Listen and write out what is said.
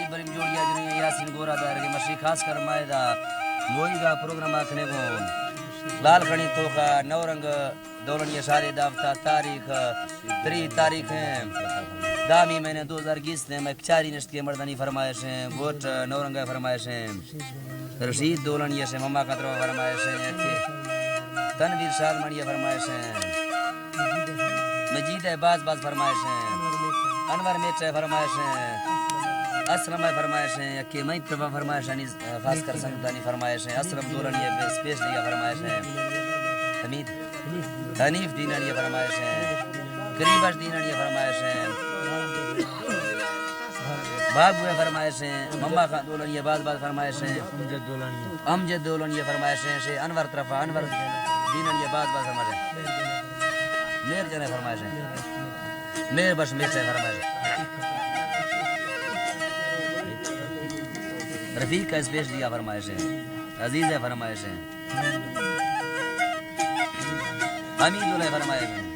जी बरी जोड़िया जने यासीन गोरा दार के मशी खास कर मायदा मोई का प्रोग्राम आखने को लाल खड़ी तो का नौरंग दौलनिया शादी दावता तारीख 3 तारीख है दामी महीने 2021 में मैं चारी नश्त की मर्दानी फरमाइश है वोट नौरंगा फरमाइश है रशीद दौलनिया से मम्मा का तरफ फरमाइश है तनवीर सालमानिया फरमाइश है मजीद है बाज फरमाइश है अनवर मेट फरमाइश है असलम फरमाइश है कि मैं तबा फरमाइश है खास कर संतानी फरमाइश है असलम दौलनिया पे स्पेशल फरमाइश है हमीद हनीफ दीनानिया फरमाइश है करीबश दीनानिया फरमाइश है बाबू है फरमाइश है मम्मा खान दौलनिया बाज फरमाइश है अमजद दौलनिया फरमाइश है शे अनवर तरफा अनवर दीनानिया बाज फरमाइश है मेर जने फरमाइश है मेर बश मेर से फरमाइश है रफीक का स्पेस दिया फरमाइश है अजीज है फरमाइश है हमीदुल है फरमाइश है